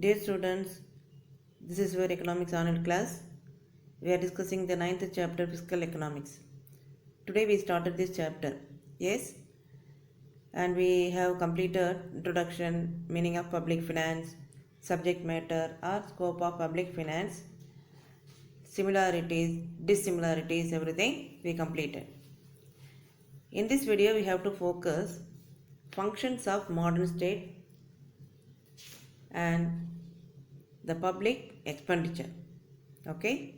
Dear students, this is your economics online class. We are discussing the ninth chapter, Fiscal Economics. Today we started this chapter. Yes, and we have completed introduction, meaning of public finance, subject matter or scope of public finance, similarities, dissimilarities, everything we completed. In this video we have to focus functions of modern state and the public expenditure. Okay,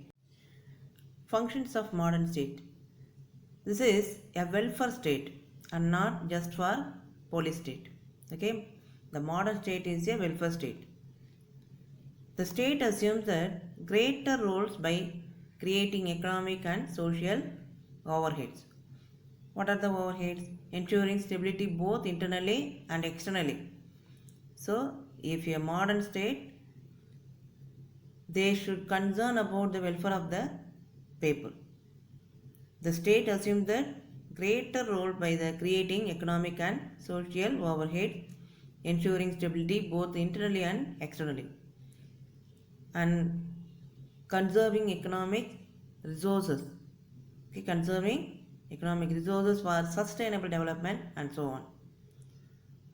functions of modern state. This is a welfare state and not just for police state. Okay, the modern state is a welfare state. The state assumes that greater roles by creating economic and social overheads. What are the overheads? Ensuring stability both internally and externally. So, if a modern state, they should concern about the welfare of the people. The state assumes that greater role by the creating economic and social overhead, ensuring stability both internally and externally, and conserving economic resources. Okay, conserving economic resources for sustainable development and so on.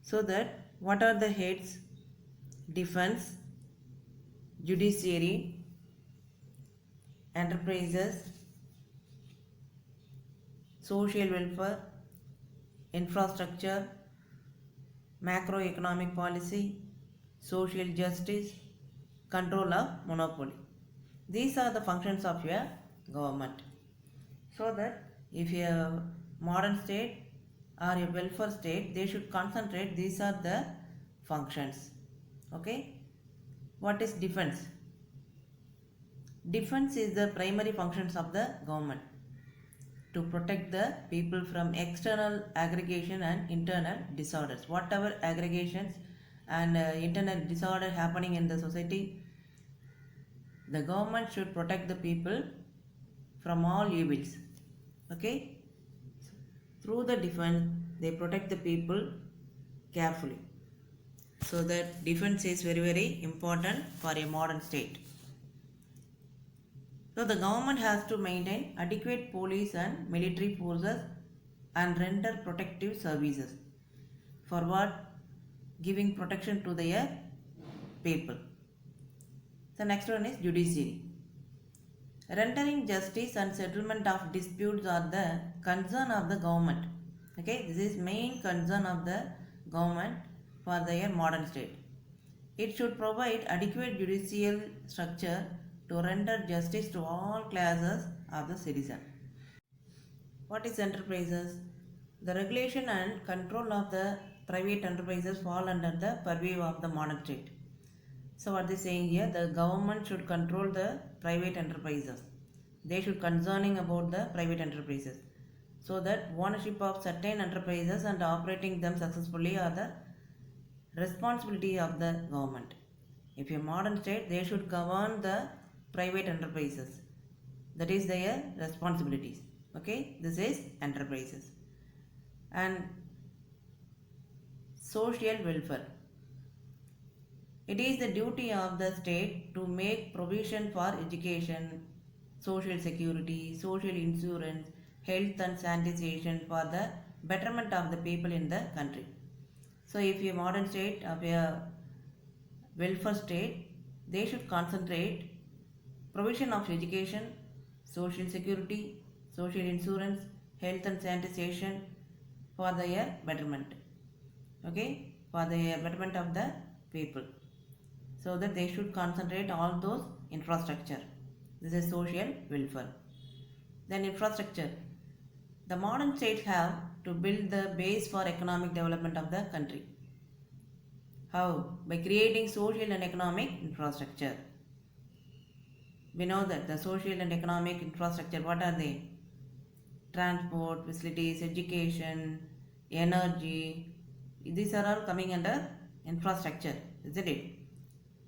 So that what are the heads? Defense, judiciary, enterprises, social welfare, infrastructure, macroeconomic policy, social justice, control of monopoly. These are the functions of your government. So that if a modern state or a welfare state, they should concentrate, these are the functions. Okay, what is defense? Defense is the primary functions of the government to protect the people from external aggregation and internal disorders. Whatever aggregations and internal disorder happening in the society, the government should protect the people from all evils. Okay, through the defense they protect the people carefully. So that defense is very important for a modern state. So the government has to maintain adequate police and military forces and render protective services. For what? Giving protection to their people. The next one is judiciary. Rendering justice and settlement of disputes are the concern of the government. Okay, this is main concern of the government for their modern state. It should provide adequate judicial structure to render justice to all classes of the citizen. What is enterprises? The regulation and control of the private enterprises fall under the purview of the modern state. So what they saying here, the government should control the private enterprises. They should concerning about the private enterprises, so that ownership of certain enterprises and operating them successfully are the responsibility of the government. If a modern state, they should govern the private enterprises. That is their responsibilities. Okay, this is enterprises. And social welfare. It is the duty of the state to make provision for education, social security, social insurance, health and sanitation for the betterment of the people in the country. So if a modern state of a welfare state, they should concentrate provision of education, social security, social insurance, health and sanitation for their betterment. Okay, for the betterment of the people. So that they should concentrate all those infrastructure. This is social welfare. Then infrastructure. The modern states have to build the base for economic development of the country. How? By creating social and economic infrastructure. We know that the social and economic infrastructure, what are they? Transport, facilities, education, energy. These are all coming under infrastructure, isn't it?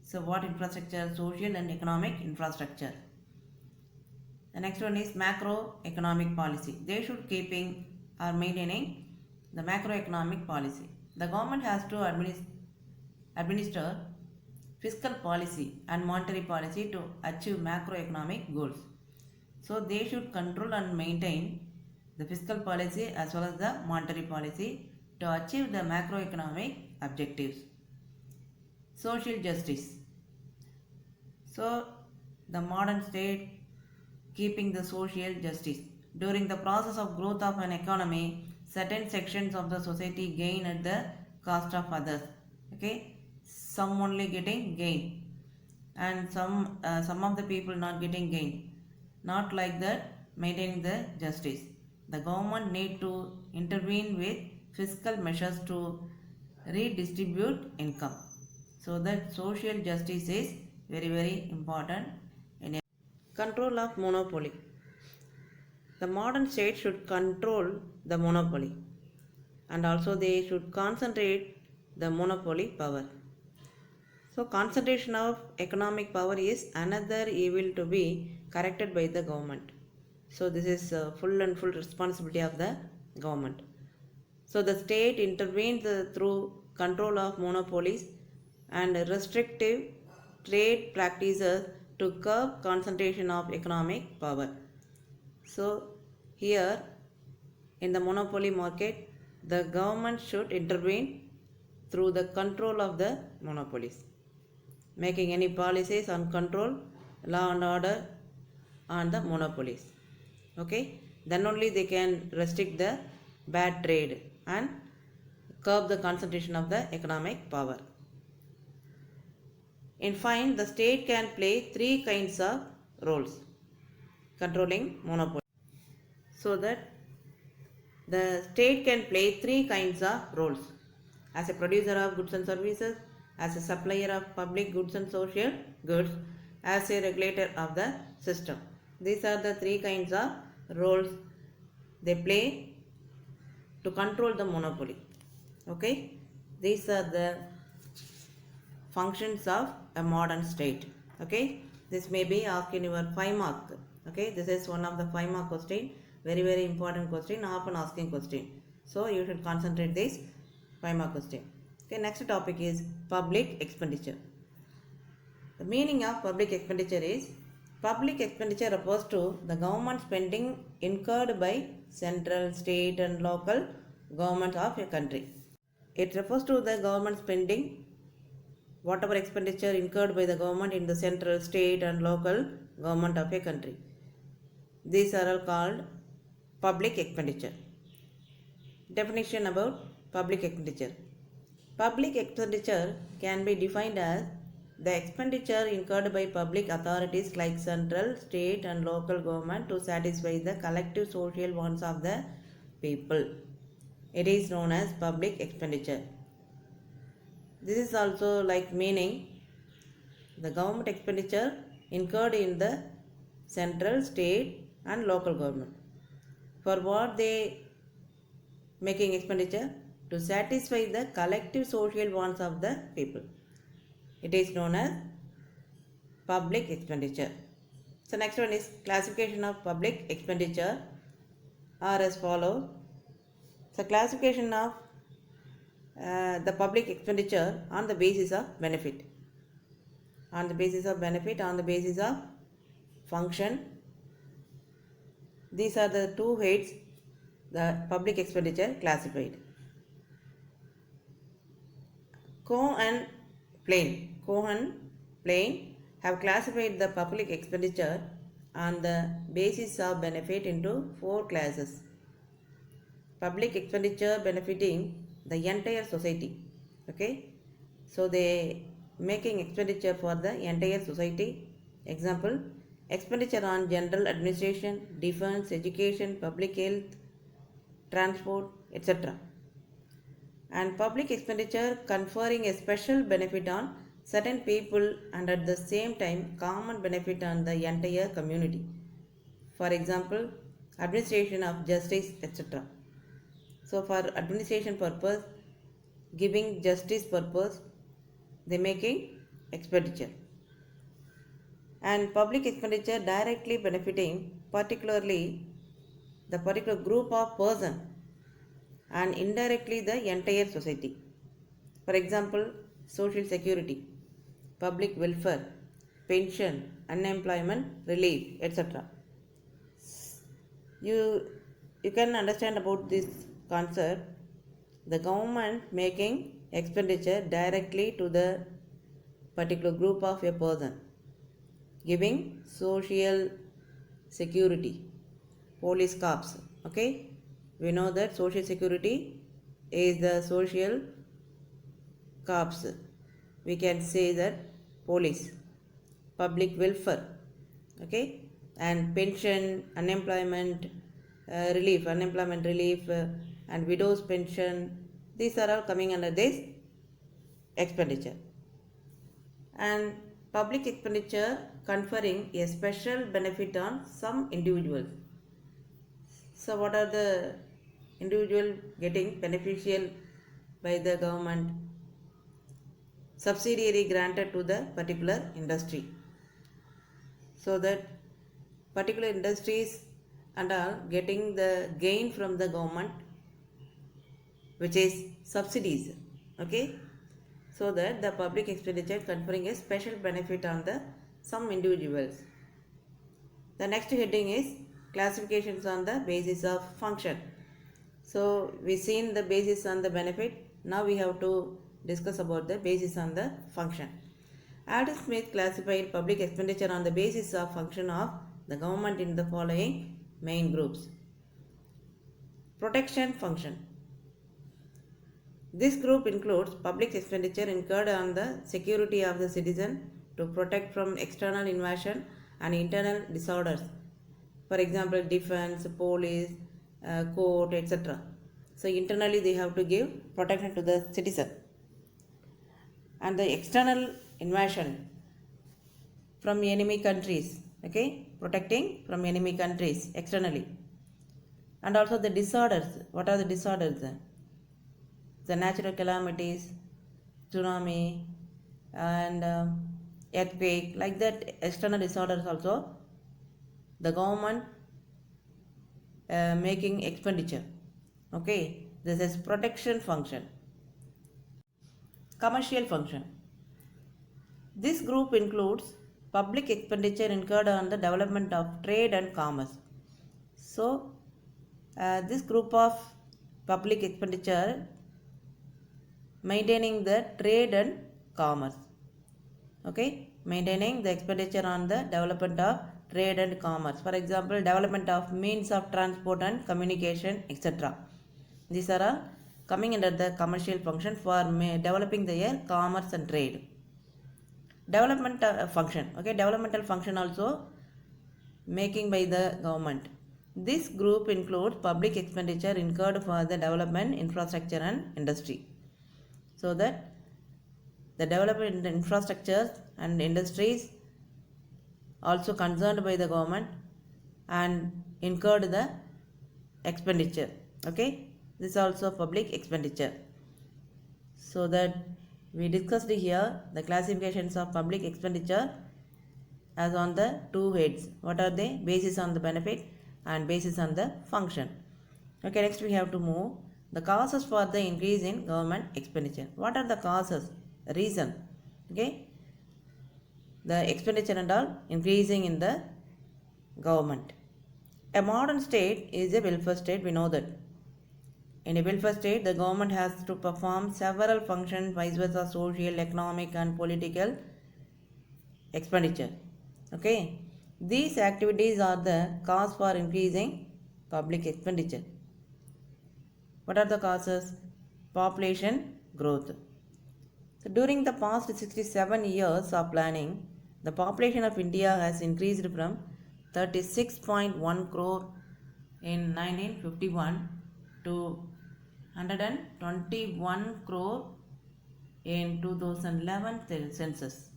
So what infrastructure? Social and economic infrastructure. The next one is macroeconomic policy. They should keeping or maintaining the macroeconomic policy. The government has to administer fiscal policy and monetary policy to achieve macroeconomic goals. So they should control and maintain the fiscal policy as well as the monetary policy to achieve the macroeconomic objectives. Social justice. So the modern state keeping the social justice. During the process of growth of an economy, certain sections of the society gain at the cost of others. Okay, some only getting gain, and some of the people not getting gain. Not like that, maintaining the justice. The government need to intervene with fiscal measures to redistribute income. So that social justice is very important in a control of monopoly. The modern state should control the monopoly, and also they should concentrate the monopoly power. So concentration of economic power is another evil to be corrected by the government. So this is full and full responsibility of the government. So the state intervenes through control of monopolies and restrictive trade practices to curb concentration of economic power. So here in the monopoly market, the government should intervene through the control of the monopolies, making any policies on control, law and order on the monopolies. Okay, then only they can restrict the bad trade and curb the concentration of the economic power. In fine, the state can play three kinds of roles controlling monopoly. So that the state can play three kinds of roles: as a producer of goods and services, as a supplier of public goods and social goods, as a regulator of the system. These are the three kinds of roles they play to control the monopoly. Okay, these are the functions of a modern state. Okay, this may be asked in your 5 mark. Okay, this is one of the 5 mark question, very important question, often asking question. So you should concentrate this 5 mark question. Okay, next topic is public expenditure. The meaning of public expenditure is public expenditure refers to the government spending incurred by central, state and local governments of a country. It refers to the government spending, whatever expenditure incurred by the government in the central, state and local government of a country. These are all called public expenditure. Definition about public expenditure. Public expenditure can be defined as the expenditure incurred by public authorities like central, state and local government to satisfy the collective social wants of the people. It is known as public expenditure. This is also like meaning the government expenditure incurred in the central, state and local government. For what they making expenditure? To satisfy the collective social wants of the people. It is known as public expenditure. So next one is classification of public expenditure are as follows. So classification of the public expenditure on the basis of benefit. On the basis of benefit, on the basis of function. These are the two heads the public expenditure classified. Cohen and Plain have classified the public expenditure on the basis of benefit into 4 classes. Public expenditure benefiting the entire society. Okay, so they making expenditure for the entire society. Example, expenditure on general administration, defense, education, public health, transport, etc. And public expenditure conferring a special benefit on certain people and at the same time common benefit on the entire community. For example, administration of justice, etc. So for administration purpose, giving justice purpose, they making expenditure. And public expenditure directly benefiting particularly the particular group of person and indirectly the entire society. For example, social security. public welfare, pension, unemployment relief, etc. you you can understand about this concept. The government making expenditure directly to the particular group of a person, giving social security, police corps. Okay, we know that social security is the social corps. We can say that police, public welfare, okay, and pension, unemployment relief, and widows pension. These are all coming under this expenditure. And public expenditure conferring a special benefit on some individuals. So what are the individual getting beneficial by the government? Subsidiary granted to the particular industry, so that particular industries and are getting the gain from the government, which is subsidies. Okay, so that the public expenditure conferring a special benefit on the some individuals. The next heading is classifications on the basis of function. So we seen the basis on the benefit. Now we have to discuss about the basis on the function. Adam Smith classified public expenditure on the basis of function of the government in the following main groups. Protection function. This group includes public expenditure incurred on the security of the citizen to protect from external invasion and internal disorders. For example, defense, police, court, etc. So internally they have to give protection to the citizen. And the external invasion from enemy countries, okay, protecting from enemy countries externally. And also the disorders. What are the disorders? The natural calamities, tsunami, and earthquake, like that external disorders also the government making expenditure. Okay, this is protection function. Commercial function. This group includes public expenditure incurred on the development of trade and commerce. So this group of public expenditure maintaining the trade and commerce. Okay, maintaining the expenditure on the development of trade and commerce. For example, development of means of transport and communication, etc. These are all coming under the commercial function for developing the commerce and trade. Development function. Okay, developmental function also making by the government. This group includes public expenditure incurred for the development, infrastructure and industry. So that the development infrastructures and industries also concerned by the government and incurred the expenditure. Okay, this is also public expenditure. So that we discussed here the classifications of public expenditure as on the two heads. What are they? Basis on the benefit and basis on the function. Okay, next we have to move the causes for the increase in government expenditure. What are the causes? Reason. Okay, the expenditure and all increasing in the government. A modern state is a welfare state, we know that. In a welfare state, the government has to perform several functions, vice versa, social, economic and political expenditure. Okay, these activities are the cause for increasing public expenditure. What are the causes? Population growth. So during the past 67 years of planning, the population of India has increased from 36.1 crore in 1951 to 121 crore in 2011 census.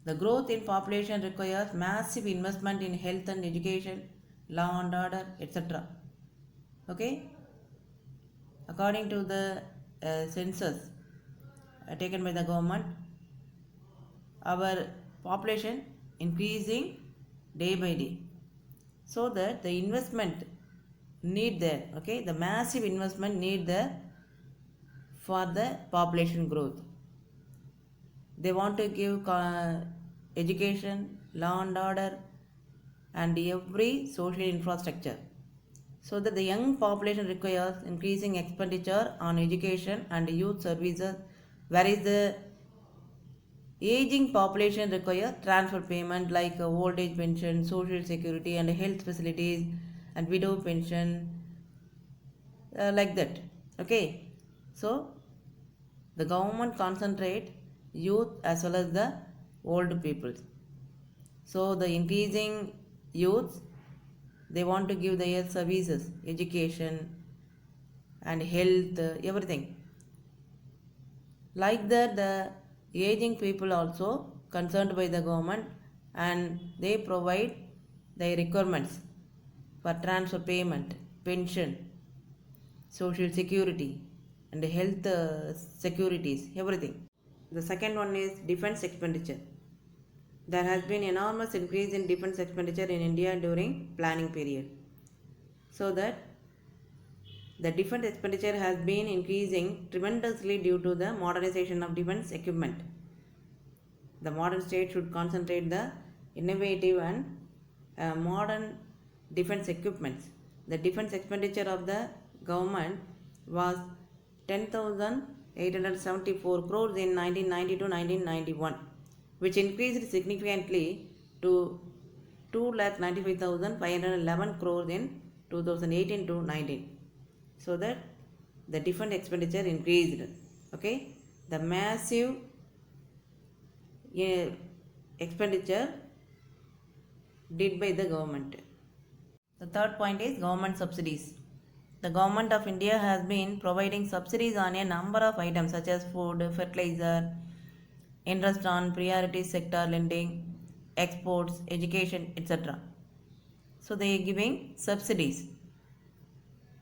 The growth in population requires massive investment in health and education, law and order, etc. Okay, according to the census taken by the government, our population increasing day by day, so that the investment need there, okay, the massive investment need there for the population growth. They want to give education, law and order, and every social infrastructure. So that the young population requires increasing expenditure on education and youth services, whereas the aging population require transfer payment like old age pension, social security, and health facilities, and widow pension, like that. Okay, so the government concentrate youth as well as the old people. So the increasing youths, they want to give their services, education and health, everything. Like that, the aging people also concerned by the government, and they provide their requirements for transfer payment, pension, social security, and health securities, everything. The second one is defense expenditure. There has been enormous increase in defense expenditure in India during planning period. So that the defense expenditure has been increasing tremendously due to the modernization of defense equipment. The modern state should concentrate the innovative and modern defense equipments. The defense expenditure of the government was 10,874 crores in 1990 to 1991, which increased significantly to 2,95,511 crores in 2018 to 19. So that the defense expenditure increased. Okay, the massive expenditure did by the government. The third point is government subsidies. The government of India has been providing subsidies on a number of items such as food, fertilizer, interest on priority sector lending, exports, education, etc. So they are giving subsidies.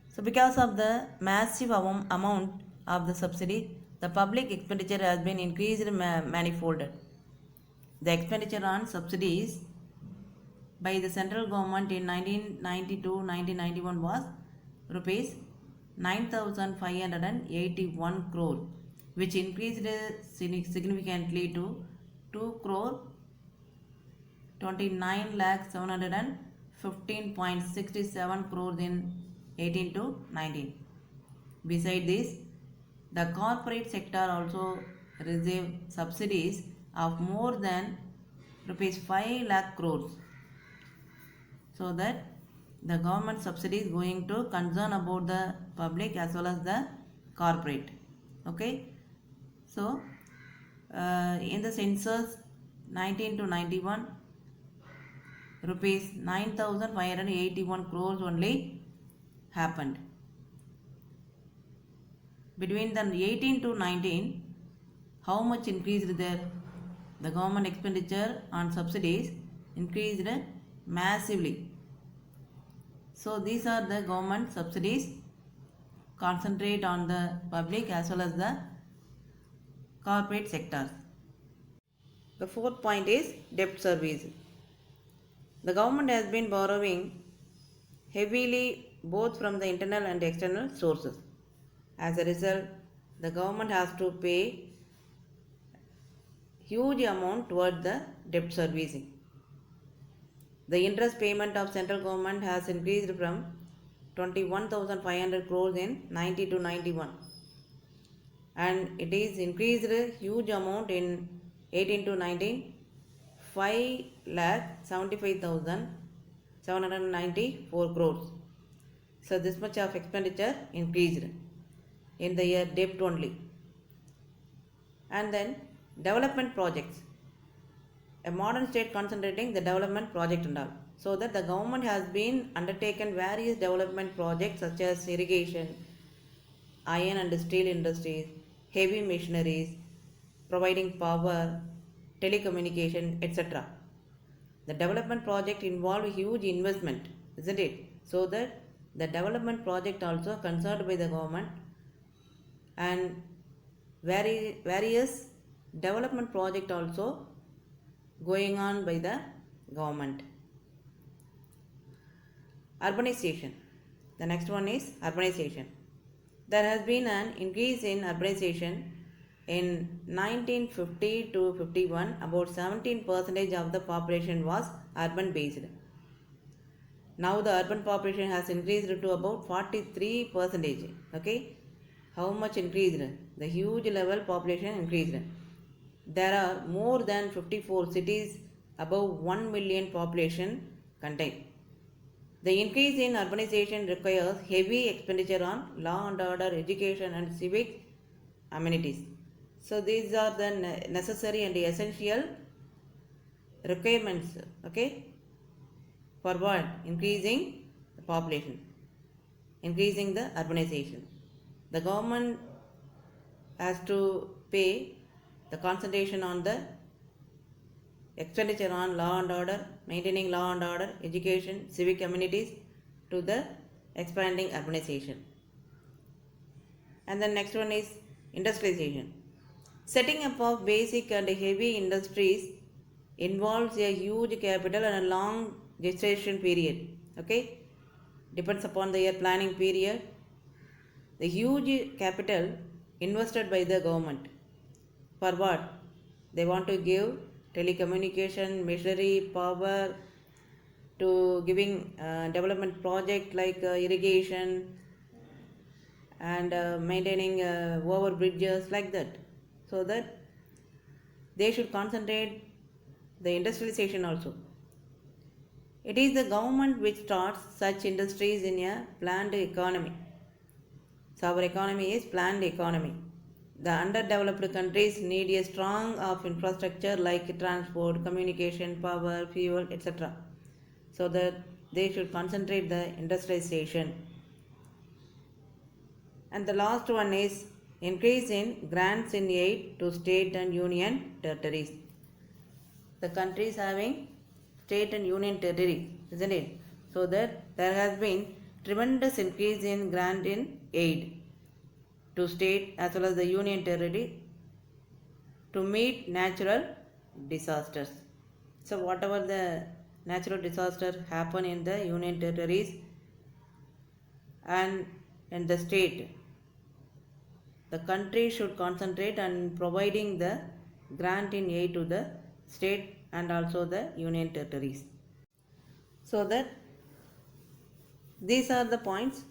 So because of the massive amount of the subsidy, the public expenditure has been increased manifolded. The expenditure on subsidies by the central government in 1992-1991 was rupees 9,581 crore, which increased significantly to 2 crore 29 lakh 715.67 crores in 18 to 19. Beside this, the corporate sector also received subsidies of more than rupees 5 lakh crores. So that the government subsidy is going to concern about the public as well as the corporate. Okay, so in the census 19 to 91, rupees 9,581 crores only happened. Between the 18 to 19, how much increased there? The government expenditure on subsidies increased massively. So these are the government subsidies, concentrate on the public as well as the corporate sectors. The fourth point is debt service. The government has been borrowing heavily both from the internal and external sources. As a result, the government has to pay huge amount toward the debt servicing. The interest payment of central government has increased from 21,500 crores in 90 to 91, and it is increased a huge amount in 18 to 19, 5,75,794 crores. So this much of expenditure increased in the year debt only. And then development projects, a modern state concentrating the development project and all. So that the government has been undertaken various development projects such as irrigation, iron and steel industries, heavy machineries, providing power, telecommunication, etc. The development project involved huge investment, isn't it? So that the development project also concerned by the government, and various development project also going on by the government. Urbanization. The next one is urbanization. There has been an increase in urbanization, In 1950 to 51, about 17% of the population was urban based. Now the urban population has increased to about 43%. Okay, how much increased? The huge level population increased. There are more than 54 cities above 1 million population contained. The increase in urbanization requires heavy expenditure on law and order, education, and civic amenities. So these are the necessary and essential requirements. Okay, for what? Increasing the population, increasing the urbanization. The government has to pay the concentration on the expenditure on law and order, maintaining law and order, education, civic amenities to the expanding urbanization. And the next one is industrialization. Setting up of basic and heavy industries involves a huge capital and a long gestation period. Okay, depends upon the planning period. The huge capital invested by the government. For what? They want to give telecommunication, machinery, power, to giving development project like irrigation and maintaining over bridges like that, so that they should concentrate the industrialization also. It is the government which starts such industries in a planned economy. So our economy is planned economy. The underdeveloped countries need a strong of infrastructure like transport, communication, power, fuel, etc. So that they should concentrate the industrialization. And the last one is increase in grants in aid to state and union territories. The countries having state and union territories, isn't it? So that there has been tremendous increase in grant in aid to state as well as the union territory to meet natural disasters. So whatever the natural disaster happen in the union territories and in the state, the country should concentrate on providing the grant in aid to the state and also the union territories. So that these are the points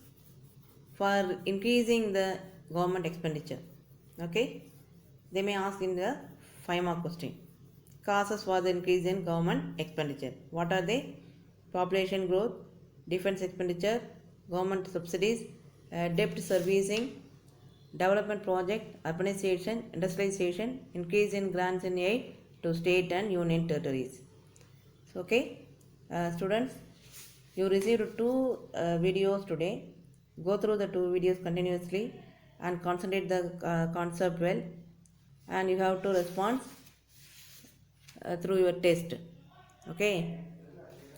for increasing the government expenditure. Okay, they may ask in the 5-mark question. Causes for the increase in government expenditure. What are they? Population growth, defense expenditure, government subsidies, debt servicing, development project, urbanization, industrialization, increase in grants in aid to state and union territories. So, okay, students, you received 2 videos today. Go through the 2 videos continuously and concentrate the concept well, and you have to respond through your test. Okay,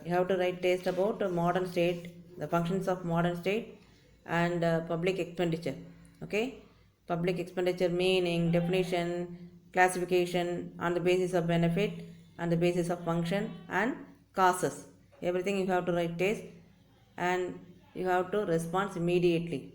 you have to write test about modern state, the functions of modern state, and public expenditure. Okay, public expenditure meaning, definition, classification on the basis of benefit, on the basis of function, and causes. Everything you have to write test, and you have to respond immediately.